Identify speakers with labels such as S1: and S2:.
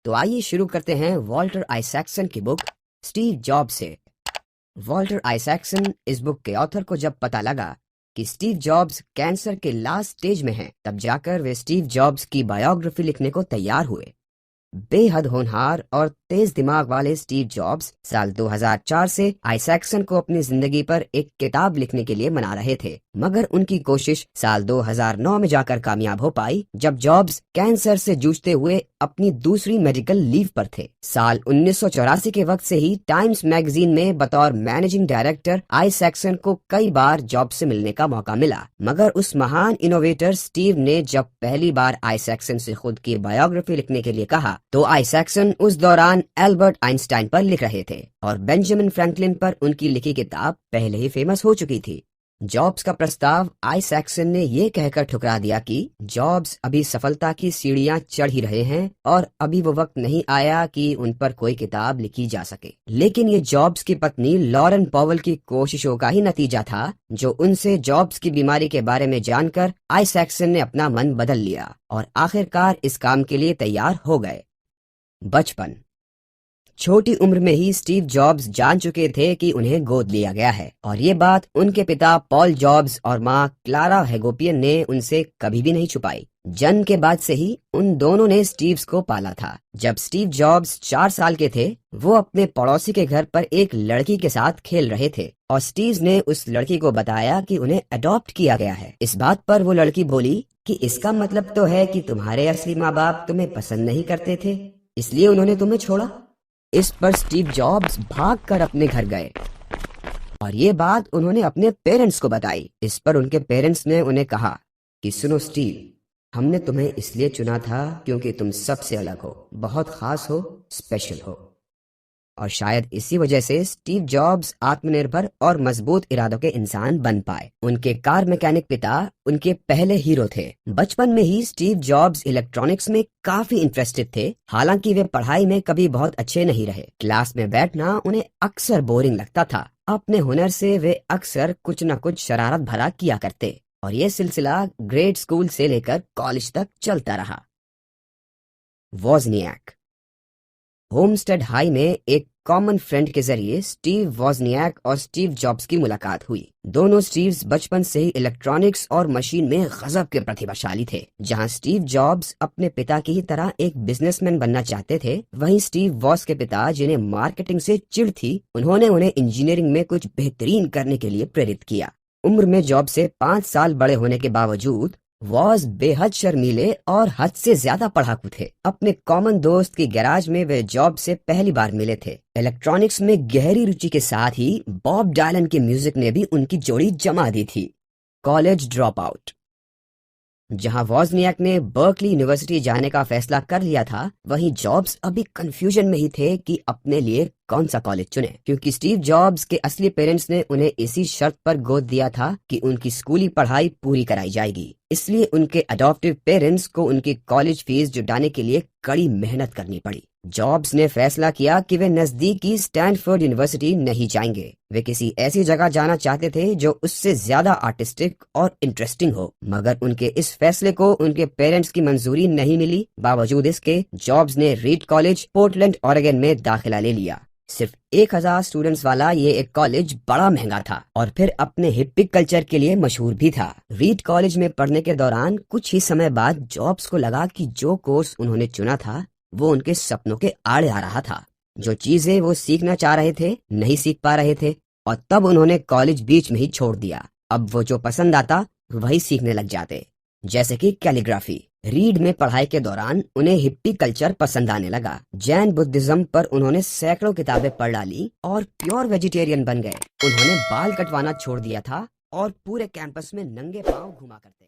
S1: तो आइए शुरू करते हैं वॉल्टर आइजैक्सन की बुक स्टीव जॉब्स से। वॉल्टर आइजैक्सन इस बुक के ऑथर को जब पता लगा कि स्टीव जॉब्स कैंसर के लास्ट स्टेज में हैं, तब जाकर वे स्टीव जॉब्स की बायोग्राफी लिखने को तैयार हुए। बेहद होनहार और तेज दिमाग वाले स्टीव जॉब्स साल 2004 से आइजैक्सन को अपनी जिंदगी पर एक किताब लिखने के लिए मना रहे थे, मगर उनकी कोशिश साल 2009 में जाकर कामयाब हो पाई, जब जॉब्स कैंसर से जूझते हुए अपनी दूसरी मेडिकल लीव पर थे। साल 1984 के वक्त से ही टाइम्स मैगजीन में बतौर मैनेजिंग डायरेक्टर आइजैक्सन को कई बार जॉब से मिलने का मौका मिला, मगर उस महान इनोवेटर स्टीव ने जब पहली बार आइजैक्सन से खुद की बायोग्राफी लिखने के लिए कहा, तो आइजैक्सन उस दौरान एल्बर्ट आइंस्टाइन पर लिख रहे थे और बेंजामिन फ्रैंकलिन पर उनकी लिखी किताब पहले ही फेमस हो चुकी थी। जॉब्स का प्रस्ताव आइजैक्सन ने ये कहकर ठुकरा दिया कि जॉब्स अभी सफलता की सीढ़ियां चढ़ ही रहे हैं और अभी वो वक्त नहीं आया कि उन पर कोई किताब लिखी जा सके। लेकिन ये जॉब्स की पत्नी लॉरेन पॉवेल की कोशिशों का ही नतीजा था, जो उनसे जॉब्स की बीमारी के बारे में जानकर आइजैक्सन ने अपना मन बदल लिया और आखिरकार इस काम के लिए तैयार हो गए। बचपन। छोटी उम्र में ही स्टीव जॉब्स जान चुके थे कि उन्हें गोद लिया गया है, और ये बात उनके पिता पॉल जॉब्स और माँ क्लारा हैगोपियन ने उनसे कभी भी नहीं छुपाई। जन्म के बाद से ही उन दोनों ने स्टीव्स को पाला था। जब स्टीव जॉब्स 4 साल के थे, वो अपने पड़ोसी के घर पर एक लड़की के साथ खेल रहे थे और स्टीव ने उस लड़की को बताया कि उन्हें अडॉप्ट किया गया है। इस बात पर वो लड़की बोली कि इसका मतलब तो है कि तुम्हारे असली माँ बाप तुम्हें पसंद नहीं करते थे, इसलिए उन्होंने तुम्हें छोड़ा। इस पर स्टीव जॉब्स भागकर अपने घर गए और ये बात उन्होंने अपने पेरेंट्स को बताई। इस पर उनके पेरेंट्स ने उन्हें कहा कि सुनो स्टीव, हमने तुम्हें इसलिए चुना था क्योंकि तुम सबसे अलग हो, बहुत खास हो, स्पेशल हो। और शायद इसी वजह से स्टीव जॉब्स आत्मनिर्भर और मजबूत इरादों के इंसान बन पाए। उनके कार मैकेनिक पिता उनके पहले हीरो थे। बचपन में ही स्टीव जॉब्स इलेक्ट्रॉनिक्स में काफी इंटरेस्टेड थे, हालांकि वे पढ़ाई में कभी बहुत अच्छे नहीं रहे। क्लास में बैठना उन्हें अक्सर बोरिंग लगता था। अपने हुनर से वे अक्सर कुछ न कुछ शरारत भरा किया करते और ये सिलसिला ग्रेड स्कूल से लेकर कॉलेज तक चलता रहा। वॉज़नियाक। होमस्टेड हाई में एक कॉमन फ्रेंड के जरिए स्टीव वॉज़नियाक और स्टीव जॉब्स की मुलाकात हुई। दोनों स्टीव्स बचपन से ही इलेक्ट्रॉनिक्स और मशीन में गजब के प्रतिभाशाली थे। जहां स्टीव जॉब्स अपने पिता की ही तरह एक बिजनेसमैन बनना चाहते थे, वहीं स्टीव वॉज के पिता, जिन्हें मार्केटिंग से चिढ़ थी, उन्होंने उन्हें इंजीनियरिंग में कुछ बेहतरीन करने के लिए प्रेरित किया। उम्र में जॉब से 5 साल बड़े होने के बावजूद वॉज बेहद शर्मीले और हद से ज्यादा पढ़ाकू थे। अपने कॉमन दोस्त की गैराज में वे जॉब से पहली बार मिले थे। इलेक्ट्रॉनिक्स में गहरी रुचि के साथ ही बॉब डायलन के म्यूजिक ने भी उनकी जोड़ी जमा दी थी। College drop out. जहां वॉज़नियाक ने बर्कली यूनिवर्सिटी जाने का फैसला कर लिया था, वहीं जॉब्स अभी कंफ्यूजन में ही थे कि अपने लिए कौन सा कॉलेज चुने, क्योंकि स्टीव जॉब्स के असली पेरेंट्स ने उन्हें इसी शर्त पर गोद दिया था कि उनकी स्कूली पढ़ाई पूरी कराई जाएगी। इसलिए उनके अडॉप्टिव पेरेंट्स को उनकी कॉलेज फीस जुटाने के लिए कड़ी मेहनत करनी पड़ी। जॉब्स ने फैसला किया कि वे नजदीकी स्टैनफोर्ड यूनिवर्सिटी नहीं जाएंगे। वे किसी ऐसी जगह जाना चाहते थे जो उससे ज्यादा आर्टिस्टिक और इंटरेस्टिंग हो, मगर उनके इस फैसले को उनके पेरेंट्स की मंजूरी नहीं मिली। बावजूद इसके जॉब्स ने रीड कॉलेज पोर्टलैंड ऑरेगन में दाखिला ले लिया। सिर्फ 1000 स्टूडेंट्स वाला ये एक कॉलेज बड़ा महंगा था और फिर अपने हिप्पी कल्चर के लिए मशहूर भी था। रीड कॉलेज में पढ़ने के दौरान कुछ ही समय बाद जॉब्स को लगा कि जो कोर्स उन्होंने चुना था वो उनके सपनों के आड़े आ रहा था। जो चीजें वो सीखना चाह रहे थे नहीं सीख पा रहे थे, और तब उन्होंने कॉलेज बीच में ही छोड़ दिया। अब वो जो पसंद आता वही सीखने लग जाते, जैसे कि कैलीग्राफी। रीड में पढ़ाई के दौरान उन्हें हिप्पी कल्चर पसंद आने लगा। जैन बुद्धिज्म पर उन्होंने सैकड़ों किताबें पढ़ डाली और प्योर वेजिटेरियन बन गए। उन्होंने बाल कटवाना छोड़ दिया था और पूरे कैंपस में नंगे पांव घुमा करते।